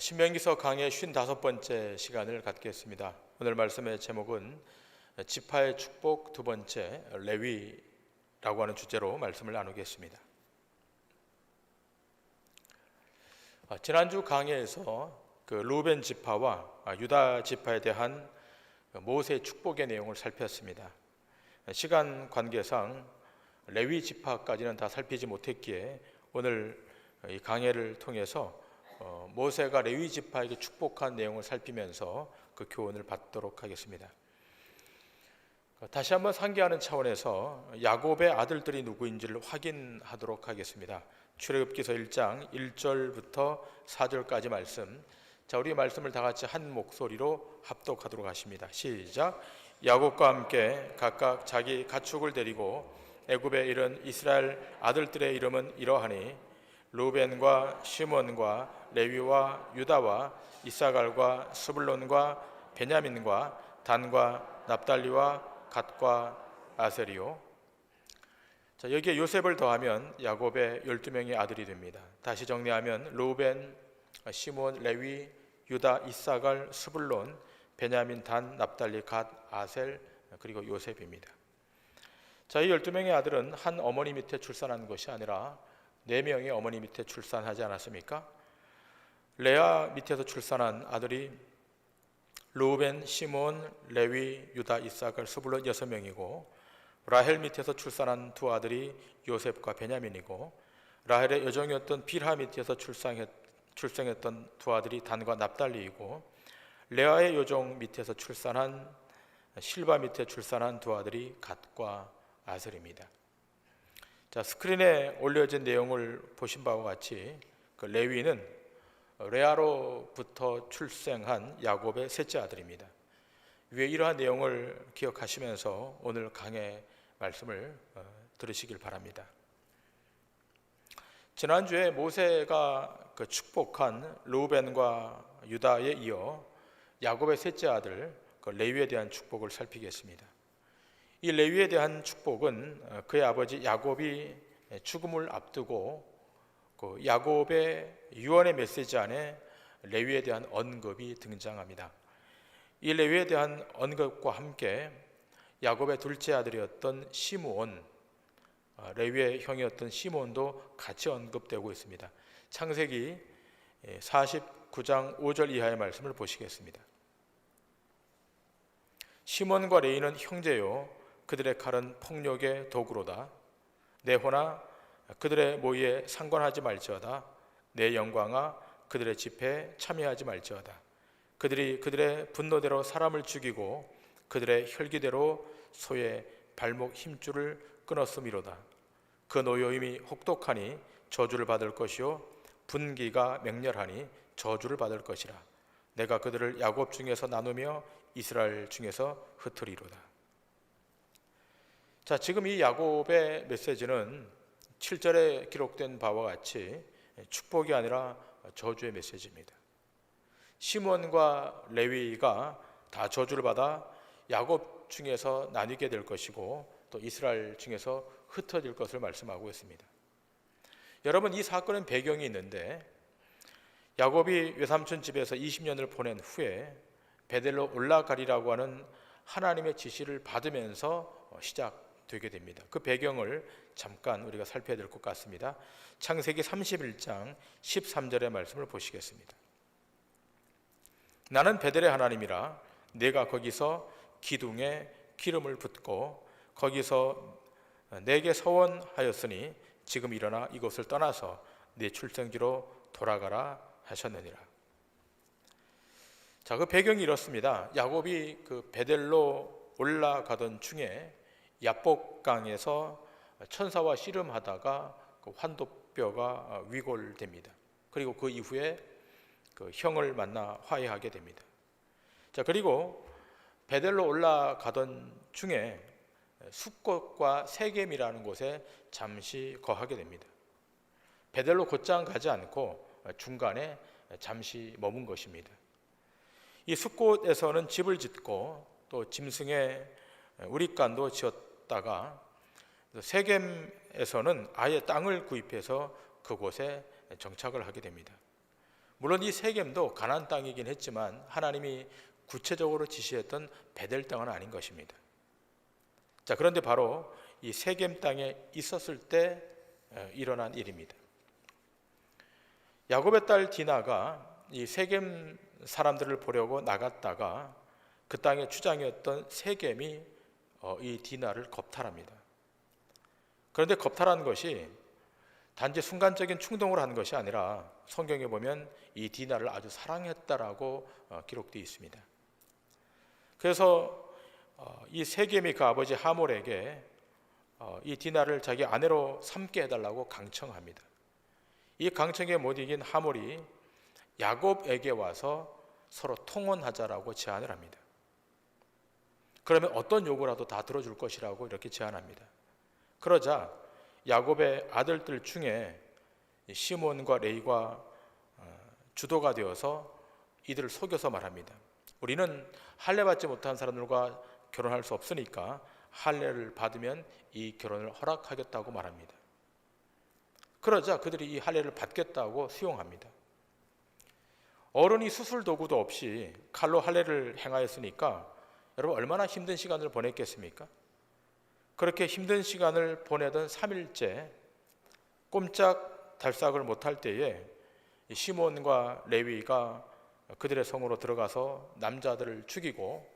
신명기서 강의 55번째 시간을 갖겠습니다. 오늘 말씀의 제목은 지파의 축복 두 번째 레위라고 하는 주제로 말씀을 나누겠습니다. 지난주 강의에서 루벤 지파와 유다 지파에 대한 모세의 축복의 내용을 살폈습니다. 시간 관계상 레위 지파까지는 다 살피지 못했기에 오늘 이 강의를 통해서 모세가 레위 지파에게 축복한 내용을 살피면서 그 교훈을 받도록 하겠습니다. 다시 한번 상기하는 차원에서 야곱의 아들들이 누구인지를 확인하도록 하겠습니다. 출애굽기서 1장 1절부터 4절까지 말씀. 자, 우리 말씀을 다 같이 한 목소리로 합독하도록 하십니다. 시작. 야곱과 함께 각각 자기 가축을 데리고 애굽에 이른 이스라엘 아들들의 이름은 이러하니 루벤과 시몬과 레위와 유다와 이사갈과 스불론과 베냐민과 단과 납달리와 갓과 아셀이요. 자, 여기에 요셉을 더하면 야곱의 12명의 아들이 됩니다. 다시 정리하면 루벤, 시몬, 레위, 유다, 이사갈, 스불론, 베냐민, 단, 납달리, 갓, 아셀, 그리고 요셉입니다. 자, 이 12명의 아들은 한 어머니 밑에 출산한 것이 아니라 4명의 어머니 밑에 출산하지 않았습니까? 레아 밑에서 출산한 아들이 루벤, 시몬, 레위, 유다, 이사갈, 스불론 6명이고 라헬 밑에서 출산한 두 아들이 요셉과 베냐민이고 라헬의 여종이었던 빌하 밑에서 출생했던 두 아들이 단과 납달리이고 레아의 여종 밑에서 출산한 실바 밑에 출산한 두 아들이 갓과 아셀입니다. 자, 스크린에 올려진 내용을 보신 바와 같이 레위는 레아로부터 출생한 야곱의 셋째 아들입니다. 위에 이러한 내용을 기억하시면서 오늘 강의 말씀을 들으시길 바랍니다. 지난주에 모세가 축복한 루벤과 유다에 이어 야곱의 셋째 아들 레위에 대한 축복을 살피겠습니다. 이 레위에 대한 축복은 그의 아버지 야곱이 죽음을 앞두고 야곱의 유언의 메시지 안에 레위에 대한 언급이 등장합니다. 이 레위에 대한 언급과 함께 야곱의 둘째 아들이었던 시므온, 레위의 형이었던 시므온도 같이 언급되고 있습니다. 창세기 49장 5절 이하의 말씀을 보시겠습니다. 시몬과 레위는 형제요 그들의 칼은 폭력의 도구로다. 내 호나 그들의 모의에 상관하지 말지어다. 내 영광아 그들의 집회에 참여하지 말지어다. 그들이 그들의 분노대로 사람을 죽이고 그들의 혈기대로 소의 발목 힘줄을 끊었음이로다. 그 노여임이 혹독하니 저주를 받을 것이요 분기가 맹렬하니 저주를 받을 것이라. 내가 그들을 야곱 중에서 나누며 이스라엘 중에서 흩으리로다. 자, 지금 이 야곱의 메시지는 7절에 기록된 바와 같이 축복이 아니라 저주의 메시지입니다. 시몬과 레위가 다 저주를 받아 야곱 중에서 나뉘게 될 것이고 또 이스라엘 중에서 흩어질 것을 말씀하고 있습니다. 여러분, 이 사건은 배경이 있는데 야곱이 외삼촌 집에서 20년을 보낸 후에 베델로 올라가리라고 하는 하나님의 지시를 받으면서 시작되게 됩니다. 그 배경을 잠깐 우리가 살펴야 될 것 같습니다. 창세기 31장 13절의 말씀을 보시겠습니다. 나는 베델의 하나님이라 내가 거기서 기둥에 기름을 붓고 거기서 내게 서원하였으니 지금 일어나 이곳을 떠나서 네 출생지로 돌아가라 하셨느니라. 자, 그 배경이 이렇습니다. 야곱이 그 베델로 올라가던 중에 야복강에서 천사와 씨름하다가 그 환도뼈가 위골됩니다. 그리고 그 이후에 그 형을 만나 화해하게 됩니다. 자, 그리고 베델로 올라가던 중에 숫곳과 세겜이라는 곳에 잠시 거하게 됩니다. 베델로 곧장 가지 않고 중간에 잠시 머문 것입니다. 이 숫곳에서는 집을 짓고 또 짐승의 우릿간도 지었다가 세겜에서는 아예 땅을 구입해서 그곳에 정착을 하게 됩니다. 물론 이 세겜도 가나안 땅이긴 했지만 하나님이 구체적으로 지시했던 베델 땅은 아닌 것입니다. 자, 그런데 바로 이 세겜 땅에 있었을 때 일어난 일입니다. 야곱의 딸 디나가 이 세겜 사람들을 보려고 나갔다가 그 땅의 주장이었던 세겜이 이 디나를 겁탈합니다. 그런데 겁탈한 것이 단지 순간적인 충동으로 한 것이 아니라 성경에 보면 이 디나를 아주 사랑했다라고 기록되어 있습니다. 그래서 이 세겜이 그 아버지 하몰에게 이 디나를 자기 아내로 삼게 해달라고 강청합니다. 이 강청에 못 이긴 하몰이 야곱에게 와서 서로 통혼하자라고 제안을 합니다. 그러면 어떤 요구라도 다 들어줄 것이라고 이렇게 제안합니다. 그러자 야곱의 아들들 중에 시몬과 레위가 주도가 되어서 이들을 속여서 말합니다. 우리는 할례 받지 못한 사람들과 결혼할 수 없으니까 할례를 받으면 이 결혼을 허락하겠다고 말합니다. 그러자 그들이 이 할례를 받겠다고 수용합니다. 어른이 수술 도구도 없이 칼로 할례를 행하였으니까 여러분 얼마나 힘든 시간을 보냈겠습니까? 그렇게 힘든 시간을 보내던 3일째 꼼짝 달싹을 못할 때에 시몬과 레위가 그들의 성으로 들어가서 남자들을 죽이고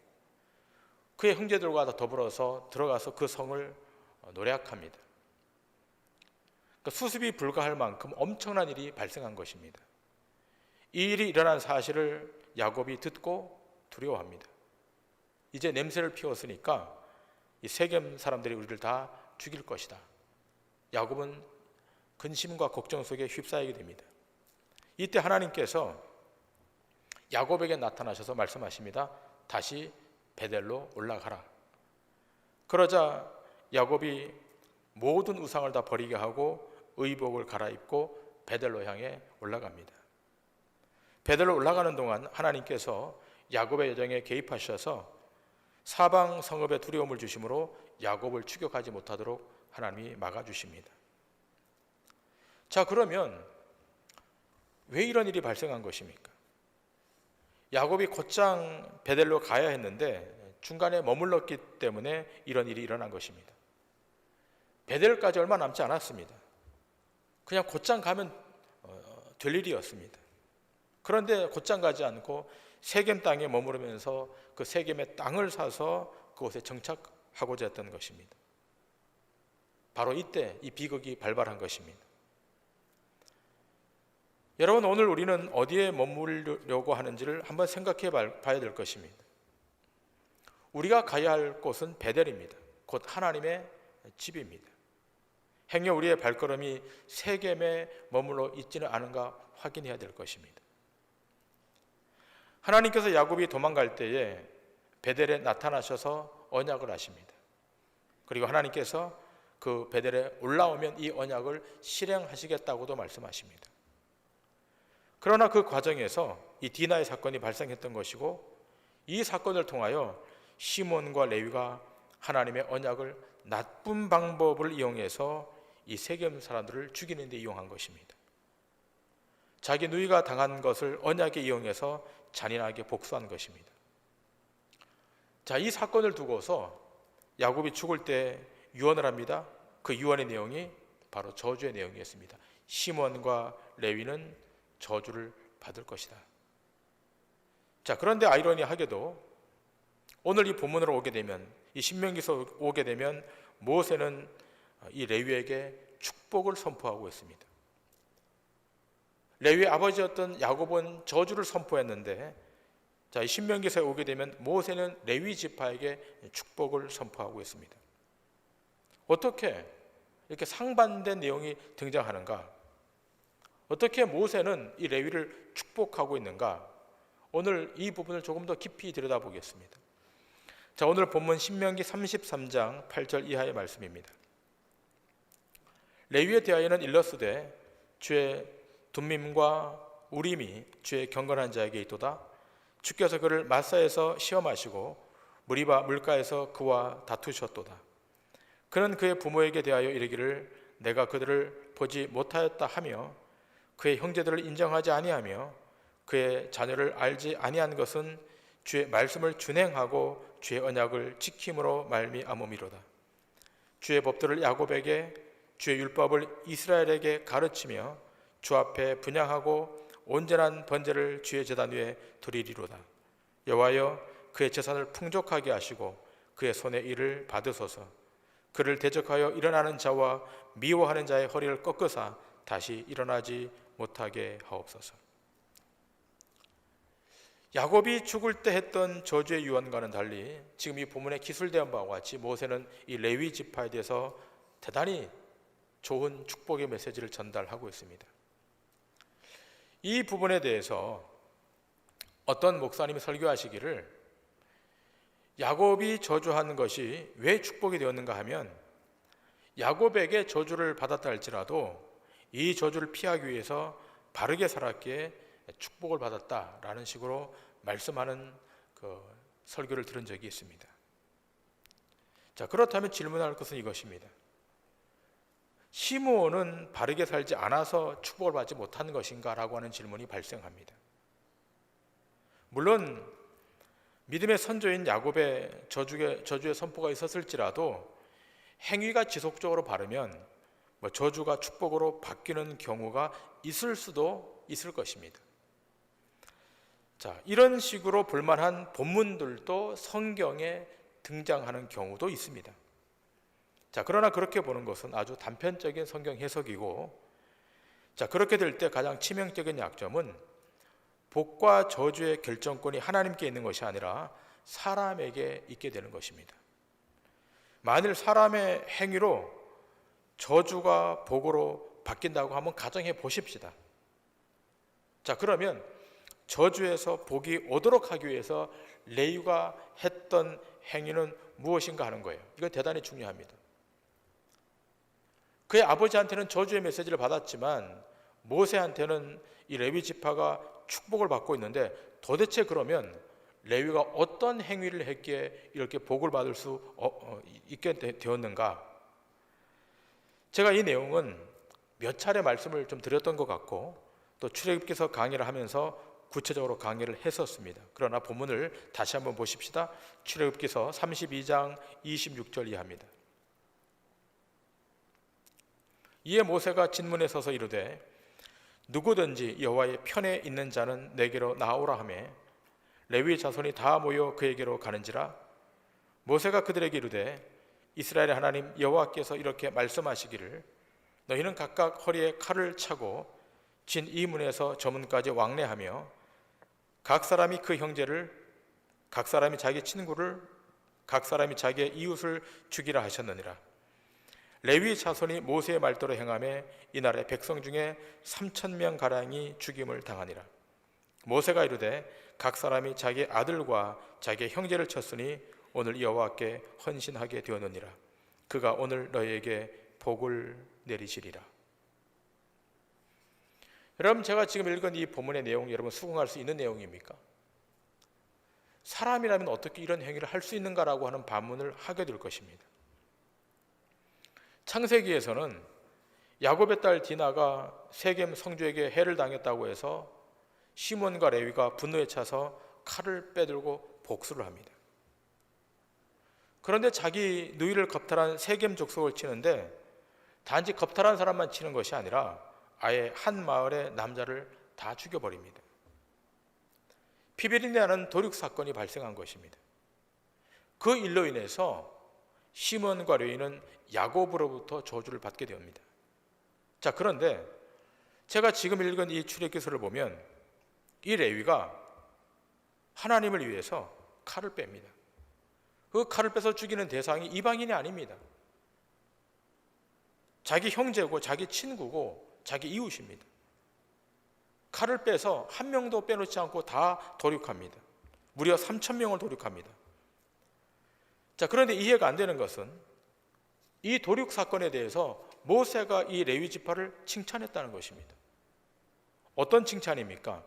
그의 형제들과 더불어서 들어가서 그 성을 노략합니다. 그러니까 수습이 불가할 만큼 엄청난 일이 발생한 것입니다. 이 일이 일어난 사실을 야곱이 듣고 두려워합니다. 이제 냄새를 피웠으니까 이 세겜 사람들이 우리를 다 죽일 것이다. 야곱은 근심과 걱정 속에 휩싸이게 됩니다. 이때 하나님께서 야곱에게 나타나셔서 말씀하십니다. 다시 베델로 올라가라. 그러자 야곱이 모든 우상을 다 버리게 하고 의복을 갈아입고 베델로 향해 올라갑니다. 베델로 올라가는 동안 하나님께서 야곱의 여정에 개입하셔서 사방 성읍에 두려움을 주심으로 야곱을 추격하지 못하도록 하나님이 막아주십니다. 자, 그러면 왜 이런 일이 발생한 것입니까? 야곱이 곧장 베델로 가야 했는데 중간에 머물렀기 때문에 이런 일이 일어난 것입니다. 베델까지 얼마 남지 않았습니다. 그냥 곧장 가면 될 일이었습니다. 그런데 곧장 가지 않고 세겜 땅에 머무르면서 그 세겜의 땅을 사서 그곳에 정착하고자 했던 것입니다. 바로 이때 이 비극이 발발한 것입니다. 여러분, 오늘 우리는 어디에 머무르려고 하는지를 한번 생각해 봐야 될 것입니다. 우리가 가야 할 곳은 베델입니다. 곧 하나님의 집입니다. 행여 우리의 발걸음이 세겜에 머물러 있지는 않은가 확인해야 될 것입니다. 하나님께서 야곱이 도망갈 때에 베델에 나타나셔서 언약을 하십니다. 그리고 하나님께서 그 베델에 올라오면 이 언약을 실행하시겠다고도 말씀하십니다. 그러나 그 과정에서 이 디나의 사건이 발생했던 것이고 이 사건을 통하여 시몬과 레위가 하나님의 언약을 나쁜 방법을 이용해서 이 세겜 사람들을 죽이는 데 이용한 것입니다. 자기 누이가 당한 것을 언약에 이용해서 잔인하게 복수한 것입니다. 자, 이 사건을 두고서 야곱이 죽을 때 유언을 합니다. 그 유언의 내용이 바로 저주의 내용이었습니다. 시몬과 레위는 저주를 받을 것이다. 자, 그런데 아이러니하게도 오늘 이 본문으로 오게 되면, 이 신명기서 오게 되면 모세는 이 레위에게 축복을 선포하고 있습니다. 레위의 아버지였던 야곱은 저주를 선포했는데, 자, 이 신명기서에 오게 되면 모세는 레위 지파에게 축복을 선포하고 있습니다. 어떻게 이렇게 상반된 내용이 등장하는가? 어떻게 모세는 이 레위를 축복하고 있는가? 오늘 이 부분을 조금 더 깊이 들여다보겠습니다. 자, 오늘 본문 신명기 33장 8절 이하의 말씀입니다. 레위에 대하여는 일러스되 주의 둠밈과 우림이 주의 경건한 자에게 있도다. 주께서 그를 마사에서 시험하시고 무리바 물가에서 그와 다투셨도다. 그는 그의 부모에게 대하여 이르기를 내가 그들을 보지 못하였다 하며 그의 형제들을 인정하지 아니하며 그의 자녀를 알지 아니한 것은 주의 말씀을 준행하고 주의 언약을 지킴으로 말미암음이로다. 주의 법도를 야곱에게 주의 율법을 이스라엘에게 가르치며 주 앞에 분향하고 온전한 번제를 주의 제단 위에 드리리로다. 여호와여, 그의 재산을 풍족하게 하시고 그의 손의 일을 받으소서. 그를 대적하여 일어나는 자와 미워하는 자의 허리를 꺾으사 다시 일어나지 못하게 하옵소서. 야곱이 죽을 때 했던 저주의 유언과는 달리 지금 이 본문에 기술되어 바와 같이 모세는 이 레위 지파에 대해서 대단히 좋은 축복의 메시지를 전달하고 있습니다. 이 부분에 대해서 어떤 목사님이 설교하시기를 야곱이 저주한 것이 왜 축복이 되었는가 하면 야곱에게 저주를 받았다 할지라도 이 저주를 피하기 위해서 바르게 살았기에 축복을 받았다라는 식으로 말씀하는 그 설교를 들은 적이 있습니다. 자, 그렇다면 질문할 것은 이것입니다. 시므온은 바르게 살지 않아서 축복을 받지 못한 것인가? 라고 하는 질문이 발생합니다. 물론 믿음의 선조인 야곱의 저주의 선포가 있었을지라도 행위가 지속적으로 바르면 저주가 축복으로 바뀌는 경우가 있을 수도 있을 것입니다. 자, 이런 식으로 볼만한 본문들도 성경에 등장하는 경우도 있습니다. 자, 그러나 그렇게 보는 것은 아주 단편적인 성경 해석이고, 자, 그렇게 될 때 가장 치명적인 약점은 복과 저주의 결정권이 하나님께 있는 것이 아니라 사람에게 있게 되는 것입니다. 만일 사람의 행위로 저주가 복으로 바뀐다고 한번 가정해 보십시다. 자, 그러면 저주에서 복이 오도록 하기 위해서 레위가 했던 행위는 무엇인가 하는 거예요. 이건 대단히 중요합니다. 그의 아버지한테는 저주의 메시지를 받았지만 모세한테는 이 레위 지파가 축복을 받고 있는데 도대체 그러면 레위가 어떤 행위를 했기에 이렇게 복을 받을 수 있게 되었는가? 제가 이 내용은 몇 차례 말씀을 좀 드렸던 것 같고 또 출애굽기서 강의를 하면서 구체적으로 강의를 했었습니다. 그러나 본문을 다시 한번 보십시다. 출애굽기서 32장 26절 이하입니다. 이에 모세가 진문에 서서 이르되 누구든지 여호와의 편에 있는 자는 내게로 나오라 하매 레위 자손이 다 모여 그에게로 가는지라. 모세가 그들에게 이르되 이스라엘의 하나님 여호와께서 이렇게 말씀하시기를 너희는 각각 허리에 칼을 차고 진 이 문에서 저 문까지 왕래하며 각 사람이 그 형제를, 각 사람이 자기 친구를, 각 사람이 자기의 이웃을 죽이라 하셨느니라. 레위 자손이 모세의 말대로 행하며 이날에 백성 중에 3,000명 가량이 죽임을 당하니라. 모세가 이르되 각 사람이 자기 아들과 자기 형제를 쳤으니 오늘 여호와께 헌신하게 되었느니라. 그가 오늘 너희에게 복을 내리시리라. 여러분, 제가 지금 읽은 이 본문의 내용이 여러분 수긍할 수 있는 내용입니까? 사람이라면 어떻게 이런 행위를 할 수 있는가라고 하는 반문을 하게 될 것입니다. 창세기에서는 야곱의 딸 디나가 세겜 성주에게 해를 당했다고 해서 시몬과 레위가 분노에 차서 칼을 빼들고 복수를 합니다. 그런데 자기 누이를 겁탈한 세겜 족속을 치는데 단지 겁탈한 사람만 치는 것이 아니라 아예 한 마을의 남자를 다 죽여버립니다. 피비린내하는 도륙 사건이 발생한 것입니다. 그 일로 인해서 시몬과 레위는 야곱으로부터 저주를 받게 됩니다. 자, 그런데 제가 지금 읽은 이 출애굽기서를 보면 이 레위가 하나님을 위해서 칼을 뺍니다. 그 칼을 빼서 죽이는 대상이 이방인이 아닙니다. 자기 형제고 자기 친구고 자기 이웃입니다. 칼을 빼서 한 명도 빼놓지 않고 다 도륙합니다. 무려 3,000명을 도륙합니다. 자, 그런데 이해가 안 되는 것은 이 도륙 사건에 대해서 모세가 이 레위 지파를 칭찬했다는 것입니다. 어떤 칭찬입니까?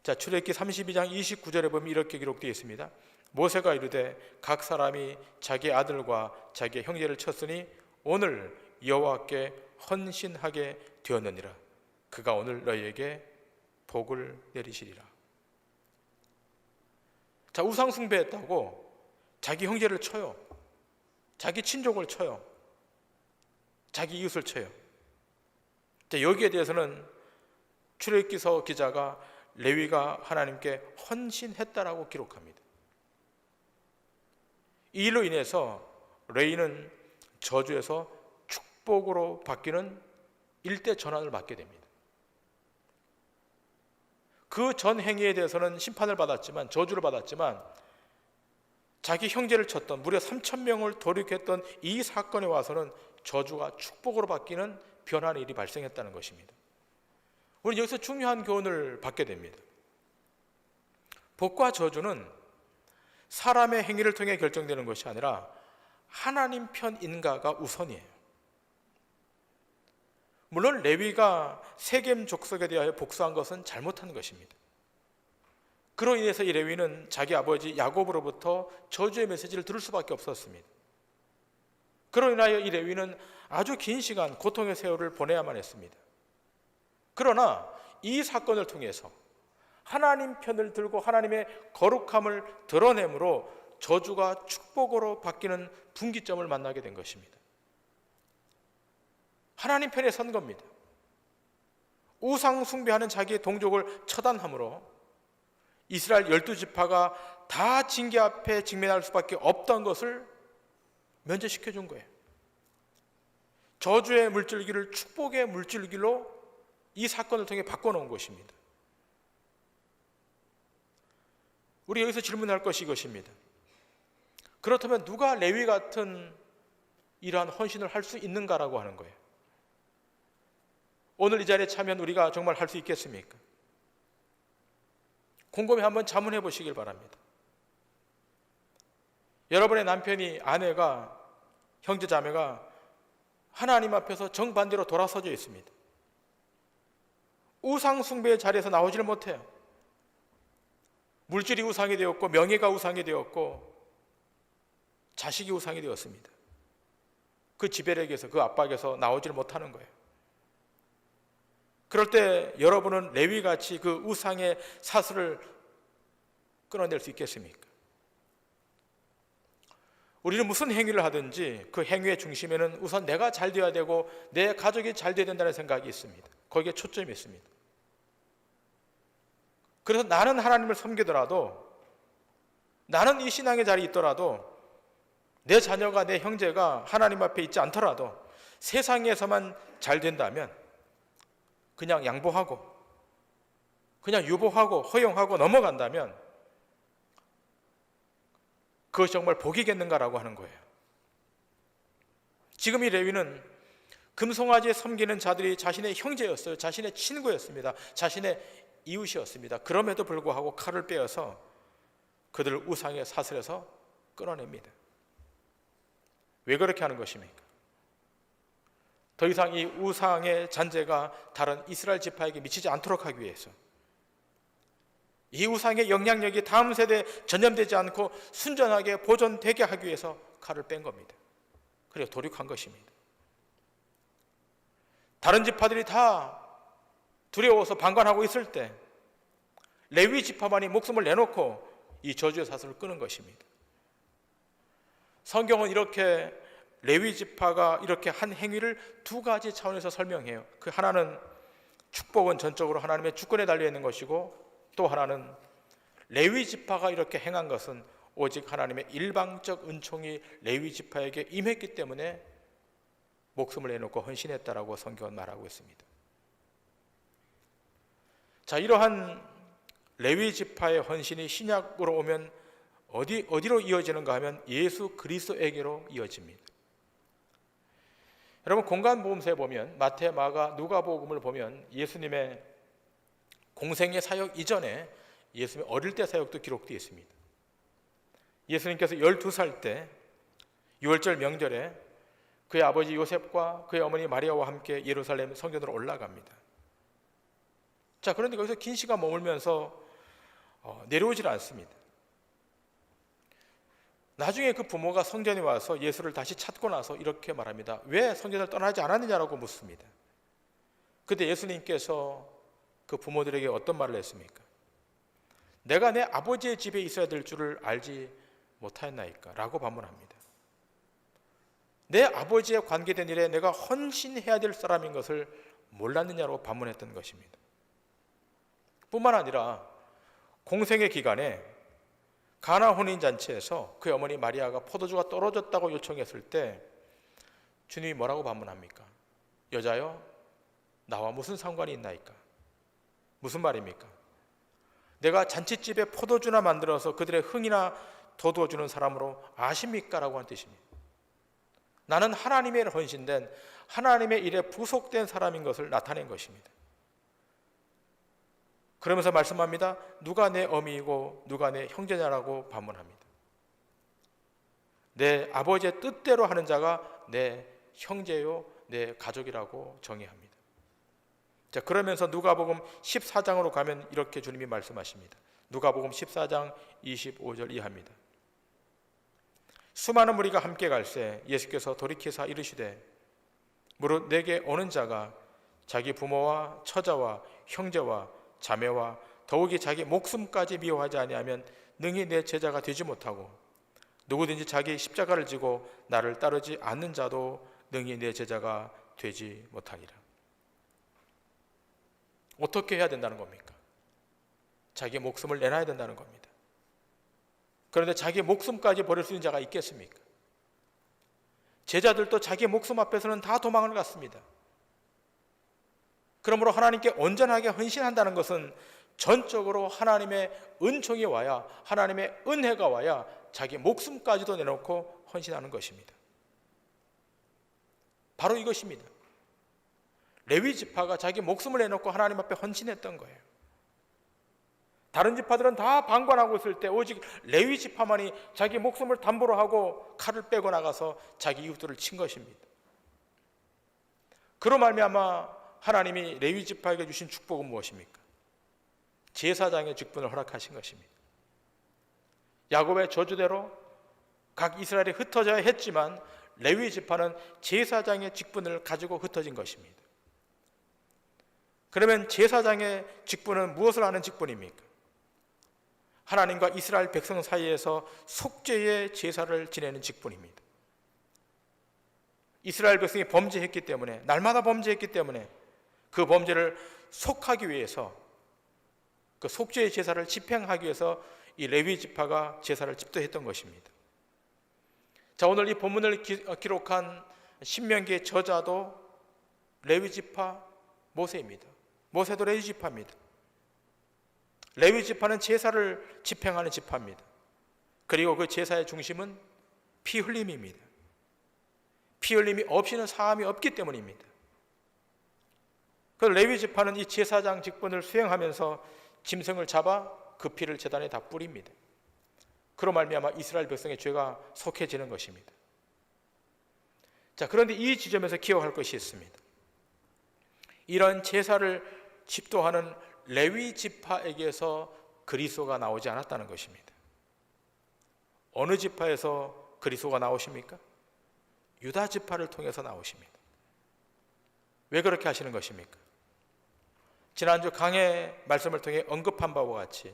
자, 출애굽기 32장 29절에 보면 이렇게 기록되어 있습니다. 모세가 이르되 각 사람이 자기 아들과 자기 형제를 쳤으니 오늘 여호와께 헌신하게 되었느니라. 그가 오늘 너희에게 복을 내리시리라. 자, 우상 숭배했다고 자기 형제를 쳐요. 자기 친족을 쳐요. 자기 이웃을 쳐요. 자, 여기에 대해서는 출애굽기서 기자가 레위가 하나님께 헌신했다라고 기록합니다. 이 일로 인해서 레위는 저주에서 축복으로 바뀌는 일대 전환을 맞게 됩니다. 그 전 행위에 대해서는 심판을 받았지만, 저주를 받았지만, 자기 형제를 쳤던 무려 3,000명을 도륙했던 이 사건에 와서는 저주가 축복으로 바뀌는 변화의 일이 발생했다는 것입니다. 우리는 여기서 중요한 교훈을 받게 됩니다. 복과 저주는 사람의 행위를 통해 결정되는 것이 아니라 하나님 편인가가 우선이에요. 물론 레위가 세겜 족속에 대하여 복수한 것은 잘못한 것입니다. 그로 인해서 이 레위는 자기 아버지 야곱으로부터 저주의 메시지를 들을 수밖에 없었습니다. 그로 인하여 이 레위는 아주 긴 시간 고통의 세월을 보내야만 했습니다. 그러나 이 사건을 통해서 하나님 편을 들고 하나님의 거룩함을 드러내므로 저주가 축복으로 바뀌는 분기점을 만나게 된 것입니다. 하나님 편에 선 겁니다. 우상 숭배하는 자기의 동족을 처단함으로 이스라엘 12지파가 다 징계 앞에 직면할 수밖에 없던 것을 면제시켜 준 거예요. 저주의 물줄기를 축복의 물줄기로 이 사건을 통해 바꿔놓은 것입니다. 우리 여기서 질문할 것이 이것입니다. 그렇다면 누가 레위 같은 이러한 헌신을 할 수 있는가라고 하는 거예요. 오늘 이 자리에 참여한 우리가 정말 할 수 있겠습니까? 곰곰이 한번 자문해 보시길 바랍니다. 여러분의 남편이, 아내가, 형제 자매가 하나님 앞에서 정반대로 돌아서져 있습니다. 우상 숭배의 자리에서 나오지를 못해요. 물질이 우상이 되었고, 명예가 우상이 되었고, 자식이 우상이 되었습니다. 그 지배력에서, 그 압박에서 나오지를 못하는 거예요. 그럴 때 여러분은 레위같이 그 우상의 사슬을 끊어낼 수 있겠습니까? 우리는 무슨 행위를 하든지 그 행위의 중심에는 우선 내가 잘 되어야 되고 내 가족이 잘 되어야 된다는 생각이 있습니다. 거기에 초점이 있습니다. 그래서 나는 하나님을 섬기더라도, 나는 이 신앙의 자리에 있더라도, 내 자녀가, 내 형제가 하나님 앞에 있지 않더라도 세상에서만 잘 된다면 그냥 양보하고 그냥 유보하고 허용하고 넘어간다면 그것이 정말 복이겠는가라고 하는 거예요. 지금 이 레위는 금송아지에 섬기는 자들이 자신의 형제였어요. 자신의 친구였습니다. 자신의 이웃이었습니다. 그럼에도 불구하고 칼을 빼어서 그들을 우상의 사슬에서 끊어냅니다. 왜 그렇게 하는 것입니까? 더 이상 이 우상의 잔재가 다른 이스라엘 지파에게 미치지 않도록 하기 위해서, 이 우상의 영향력이 다음 세대에 전염되지 않고 순전하게 보존되게 하기 위해서 칼을 뺀 겁니다. 그리고 도륙한 것입니다. 다른 지파들이 다 두려워서 방관하고 있을 때 레위 지파만이 목숨을 내놓고 이 저주의 사슬을 끄는 것입니다. 성경은 이렇게 레위 지파가 이렇게 한 행위를 두 가지 차원에서 설명해요. 그 하나는 축복은 전적으로 하나님의 주권에 달려 있는 것이고, 또 하나는 레위 지파가 이렇게 행한 것은 오직 하나님의 일방적 은총이 레위 지파에게 임했기 때문에 목숨을 내놓고 헌신했다라고 성경은 말하고 있습니다. 자, 이러한 레위 지파의 헌신이 신약으로 오면 어디로 이어지는가 하면 예수 그리스도에게로 이어집니다. 여러분, 공간보험서에 보면 마태, 마가, 누가복음을 보면 예수님의 공생의 사역 이전에 예수님의 어릴 때 사역도 기록되어 있습니다. 예수님께서 12살 때 6월절 명절에 그의 아버지 요셉과 그의 어머니 마리아와 함께 예루살렘 성전으로 올라갑니다. 자, 그런데 거기서 긴 시간 머물면서 내려오질 않습니다. 나중에 그 부모가 성전에 와서 예수를 다시 찾고 나서 이렇게 말합니다. 왜 성전을 떠나지 않았느냐라고 묻습니다. 그때 예수님께서 그 부모들에게 어떤 말을 했습니까? 내가 내 아버지의 집에 있어야 될 줄을 알지 못하였나이까? 라고 반문합니다. 내 아버지에 관계된 일에 내가 헌신해야 될 사람인 것을 몰랐느냐고 반문했던 것입니다. 뿐만 아니라 공생의 기간에 가나 혼인잔치에서 그의 어머니 마리아가 포도주가 떨어졌다고 요청했을 때 주님이 뭐라고 반문합니까? 여자여, 나와 무슨 상관이 있나이까? 무슨 말입니까? 내가 잔치집에 포도주나 만들어서 그들의 흥이나 돋워주는 사람으로 아십니까? 라고 한 뜻입니다. 나는 하나님의 일에 헌신된, 하나님의 일에 부속된 사람인 것을 나타낸 것입니다. 그러면서 말씀합니다. 누가 내 어미이고 누가 내 형제냐라고 반문합니다. 내 아버지의 뜻대로 하는 자가 내 형제요 내 가족이라고 정의합니다. 자, 그러면서 누가복음 14장으로 가면 이렇게 주님이 말씀하십니다. 누가복음 14장 25절 이하입니다. 수많은 무리가 함께 갈새 예수께서 돌이키사 이르시되 무릇 내게 오는 자가 자기 부모와 처자와 형제와 자매와 더욱이 자기 목숨까지 미워하지 아니하면 능히 내 제자가 되지 못하고 누구든지 자기 십자가를 지고 나를 따르지 않는 자도 능히 내 제자가 되지 못하리라. 어떻게 해야 된다는 겁니까? 자기 목숨을 내놔야 된다는 겁니다. 그런데 자기 목숨까지 버릴 수 있는 자가 있겠습니까? 제자들도 자기 목숨 앞에서는 다 도망을 갔습니다. 그러므로 하나님께 온전하게 헌신한다는 것은 전적으로 하나님의 은총이 와야, 하나님의 은혜가 와야 자기 목숨까지도 내놓고 헌신하는 것입니다. 바로 이것입니다. 레위 지파가 자기 목숨을 내놓고 하나님 앞에 헌신했던 거예요. 다른 지파들은 다 방관하고 있을 때 오직 레위 지파만이 자기 목숨을 담보로 하고 칼을 빼고 나가서 자기 이웃들을 친 것입니다. 그로 말미암아 하나님이 레위 지파에게 주신 축복은 무엇입니까? 제사장의 직분을 허락하신 것입니다. 야곱의 저주대로 각 이스라엘이 흩어져야 했지만 레위 지파는 제사장의 직분을 가지고 흩어진 것입니다. 그러면 제사장의 직분은 무엇을 하는 직분입니까? 하나님과 이스라엘 백성 사이에서 속죄의 제사를 지내는 직분입니다. 이스라엘 백성이 범죄했기 때문에, 날마다 범죄했기 때문에 그 범죄를 속하기 위해서, 그 속죄의 제사를 집행하기 위해서 이 레위 지파가 제사를 집도했던 것입니다. 자, 오늘 이 본문을 기록한 신명기의 저자도 레위 지파 모세입니다. 모세도 레위 지파입니다. 레위 지파는 제사를 집행하는 지파입니다. 그리고 그 제사의 중심은 피 흘림입니다. 피 흘림이 없이는 사함이 없기 때문입니다. 그 레위 지파는 이 제사장 직분을 수행하면서 짐승을 잡아 그 피를 제단에 다 뿌립니다. 그로 말미암아 이스라엘 백성의 죄가 속해지는 것입니다. 자, 그런데 이 지점에서 기억할 것이 있습니다. 이런 제사를 집도하는 레위 지파에게서 그리스도가 나오지 않았다는 것입니다. 어느 지파에서 그리스도가 나오십니까? 유다 지파를 통해서 나오십니다. 왜 그렇게 하시는 것입니까? 지난주 강해 말씀을 통해 언급한 바와 같이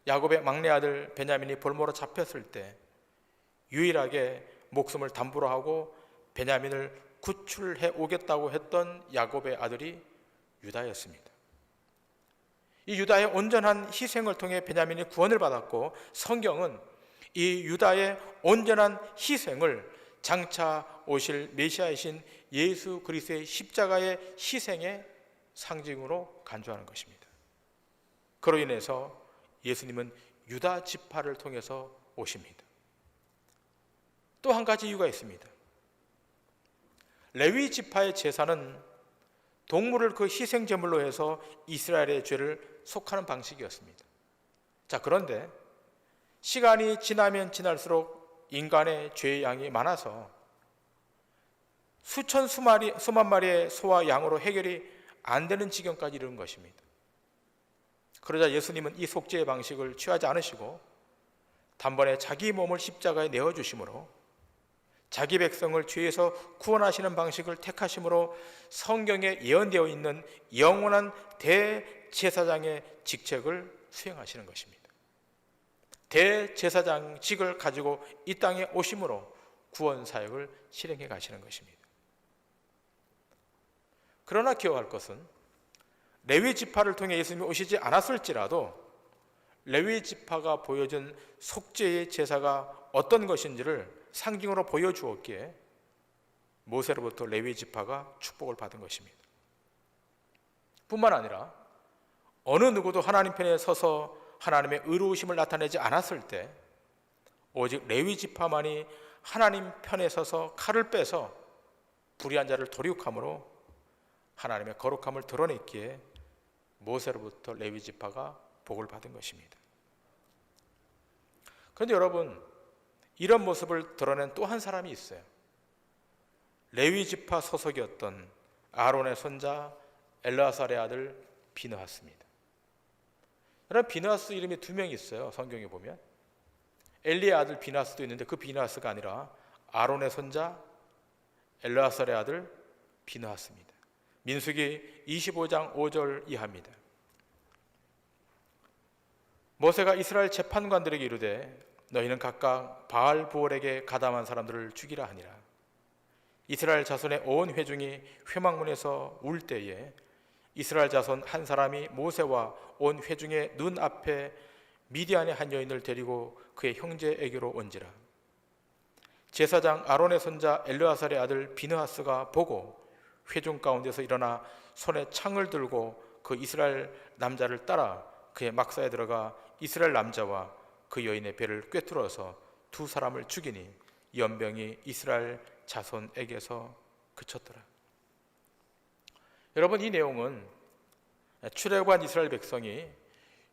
야곱의 막내 아들 베냐민이 볼모로 잡혔을 때 유일하게 목숨을 담보로 하고 베냐민을 구출해 오겠다고 했던 야곱의 아들이 유다였습니다. 이 유다의 온전한 희생을 통해 베냐민이 구원을 받았고, 성경은 이 유다의 온전한 희생을 장차 오실 메시아이신 예수 그리스도의 십자가의 희생의 상징으로 간주하는 것입니다. 그로 인해서 예수님은 유다 지파를 통해서 오십니다. 또 한 가지 이유가 있습니다. 레위 지파의 제사는 동물을 그 희생 제물로 해서 이스라엘의 죄를 속하는 방식이었습니다. 자, 그런데 시간이 지나면 지날수록 인간의 죄의 양이 많아서 수만 마리의 소와 양으로 해결이 안 되는 지경까지 이르는 것입니다. 그러자 예수님은 이 속죄의 방식을 취하지 않으시고 단번에 자기 몸을 십자가에 내어주심으로 자기 백성을 죄에서 구원하시는 방식을 택하심으로 성경에 예언되어 있는 영원한 대제사장의 직책을 수행하시는 것입니다. 대제사장직을 가지고 이 땅에 오심으로 구원 사역을 실행해 가시는 것입니다. 그러나 기억할 것은 레위 지파를 통해 예수님이 오시지 않았을지라도 레위 지파가 보여준 속죄의 제사가 어떤 것인지를 상징으로 보여주었기에 모세로부터 레위 지파가 축복을 받은 것입니다. 뿐만 아니라 어느 누구도 하나님 편에 서서 하나님의 의로우심을 나타내지 않았을 때 오직 레위 지파만이 하나님 편에 서서 칼을 빼서 불의한 자를 도륙함으로 하나님의 거룩함을 드러냈기에 모세로부터 레위 지파가 복을 받은 것입니다. 그런데 여러분, 이런 모습을 드러낸 또 한 사람이 있어요. 레위 지파 소속이었던 아론의 손자 엘르아살의 아들 비느하스입니다. 여러분, 비느하스 이름이 두 명 있어요. 성경에 보면 엘리의 아들 비느하스도 있는데 그 비느하스가 아니라 아론의 손자 엘르아살의 아들 비느하스입니다. 민수기 25장 5절 이하입니다. 모세가 이스라엘 재판관들에게 이르되 너희는 각각 바알 부올에게 가담한 사람들을 죽이라 하니라. 이스라엘 자손의 온 회중이 회막문에서 울 때에 이스라엘 자손 한 사람이 모세와 온 회중의 눈앞에 미디안의 한 여인을 데리고 그의 형제에게로 온지라. 제사장 아론의 손자 엘르아살의 아들 비느하스가 보고 회중 가운데서 일어나 손에 창을 들고 그 이스라엘 남자를 따라 그의 막사에 들어가 이스라엘 남자와 그 여인의 배를 꿰뚫어서 두 사람을 죽이니 연병이 이스라엘 자손에게서 그쳤더라. 여러분, 이 내용은 출애굽한 이스라엘 백성이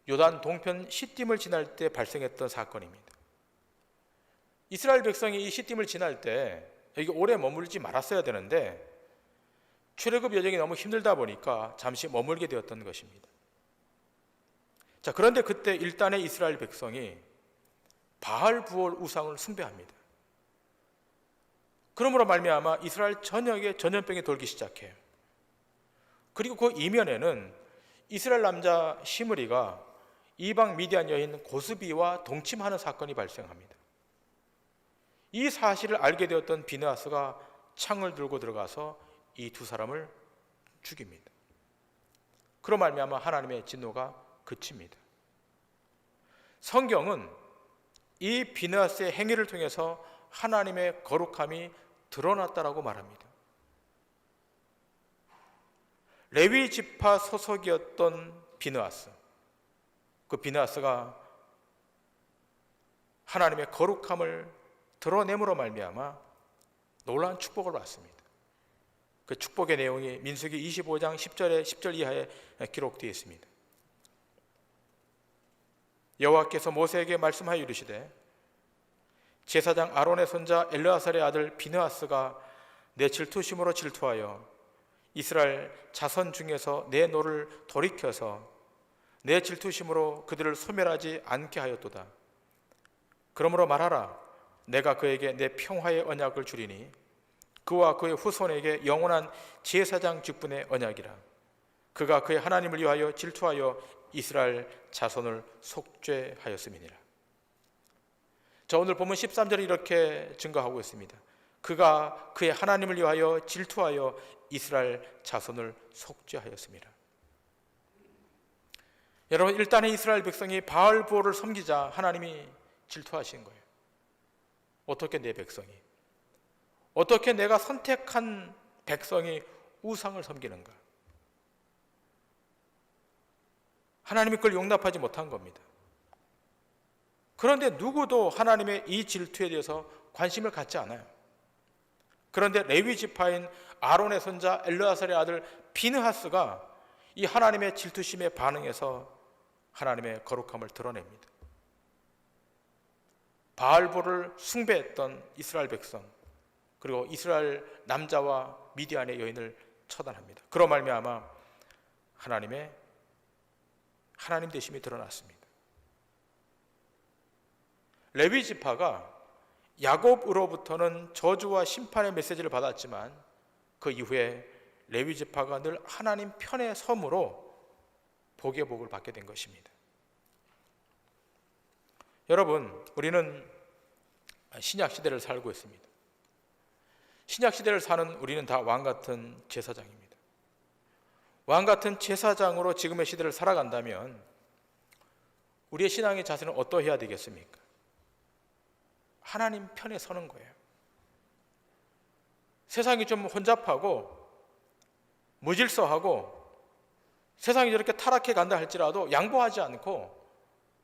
요단 동편 시딤을 지날 때 발생했던 사건입니다. 이스라엘 백성이 이 시딤을 지날 때 여기 오래 머물지 말았어야 되는데 출애굽 여정이 너무 힘들다 보니까 잠시 머물게 되었던 것입니다. 자, 그런데 그때 일단의 이스라엘 백성이 바알 부올 우상을 숭배합니다. 그러므로 말미암아 이스라엘 전역에 전염병이 돌기 시작해요. 그리고 그 이면에는 이스라엘 남자 시므리가 이방 미디안 여인 고스비와 동침하는 사건이 발생합니다. 이 사실을 알게 되었던 비느하스가 창을 들고 들어가서 이 두 사람을 죽입니다. 그로 말미암아 하나님의 진노가 그칩니다. 성경은 이 비느하스의 행위를 통해서 하나님의 거룩함이 드러났다라고 말합니다. 레위 지파 소속이었던 비느하스, 그 비느하스가 하나님의 거룩함을 드러냄으로 말미암아 놀라운 축복을 받습니다. 그 축복의 내용이 민수기 25장 10절에 10절 이하에 기록되어 있습니다. 여호와께서 모세에게 말씀하여 이르시되 제사장 아론의 손자 엘르아살의 아들 비느하스가 내 질투심으로 질투하여 이스라엘 자손 중에서 내 노를 돌이켜서 내 질투심으로 그들을 소멸하지 않게 하였도다. 그러므로 말하라. 내가 그에게 내 평화의 언약을 주리니 그와 그의 후손에게 영원한 제사장 직분의 언약이라. 그가 그의 하나님을 위하여 질투하여 이스라엘 자손을 속죄하였음이니라. 자, 오늘 보면 13절에 이렇게 증거하고 있습니다. 그가 그의 하나님을 위하여 질투하여 이스라엘 자손을 속죄하였습니다. 여러분, 일단은 이스라엘 백성이 바알 부올을 섬기자 하나님이 질투하신 거예요. 어떻게 내 백성이, 어떻게 내가 선택한 백성이 우상을 섬기는가? 하나님이 그걸 용납하지 못한 겁니다. 그런데 누구도 하나님의 이 질투에 대해서 관심을 갖지 않아요. 그런데 레위 지파인 아론의 손자 엘르아살의 아들 비느하스가 이 하나님의 질투심에 반응해서 하나님의 거룩함을 드러냅니다. 바알볼을 숭배했던 이스라엘 백성, 그리고 이스라엘 남자와 미디안의 여인을 처단합니다. 그로 말미암아 하나님 되심이 드러났습니다. 레위 지파가 야곱으로부터는 저주와 심판의 메시지를 받았지만 그 이후에 레위 지파가 늘 하나님 편에 섬으로 복의 복을 받게 된 것입니다. 여러분, 우리는 신약 시대를 살고 있습니다. 신약 시대를 사는 우리는 다 왕 같은 제사장입니다. 왕 같은 제사장으로 지금의 시대를 살아간다면 우리의 신앙의 자세는 어떠해야 되겠습니까? 하나님 편에 서는 거예요. 세상이 좀 혼잡하고 무질서하고 세상이 저렇게 타락해 간다 할지라도 양보하지 않고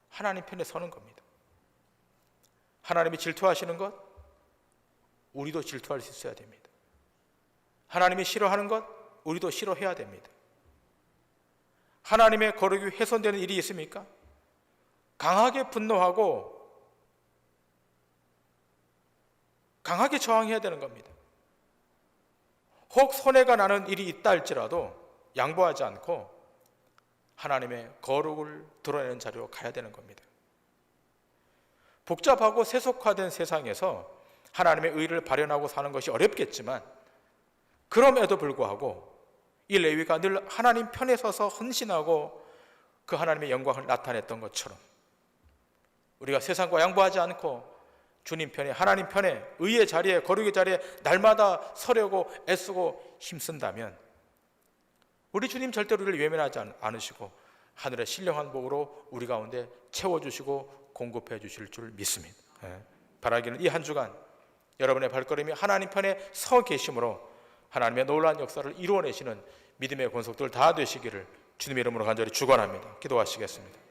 하나님 편에 서는 겁니다. 하나님이 질투하시는 것, 우리도 질투할 수 있어야 됩니다. 하나님이 싫어하는 것, 우리도 싫어해야 됩니다. 하나님의 거룩이 훼손되는 일이 있습니까? 강하게 분노하고 강하게 저항해야 되는 겁니다. 혹 손해가 나는 일이 있다 할지라도 양보하지 않고 하나님의 거룩을 드러내는 자리로 가야 되는 겁니다. 복잡하고 세속화된 세상에서 하나님의 의를 발현하고 사는 것이 어렵겠지만 그럼에도 불구하고 이 레위가 늘 하나님 편에 서서 헌신하고 그 하나님의 영광을 나타냈던 것처럼 우리가 세상과 양보하지 않고 주님 편에, 하나님 편에, 의의 자리에, 거룩의 자리에 날마다 서려고 애쓰고 힘쓴다면 우리 주님 절대로 우리를 외면하지 않으시고 하늘의 신령한 복으로 우리 가운데 채워주시고 공급해 주실 줄 믿습니다. 바라기는 이 한 주간 여러분의 발걸음이 하나님 편에 서 계심으로 하나님의 놀라운 역사를 이루어내시는 믿음의 권속들 다 되시기를 주님의 이름으로 간절히 축원합니다. 기도하시겠습니다.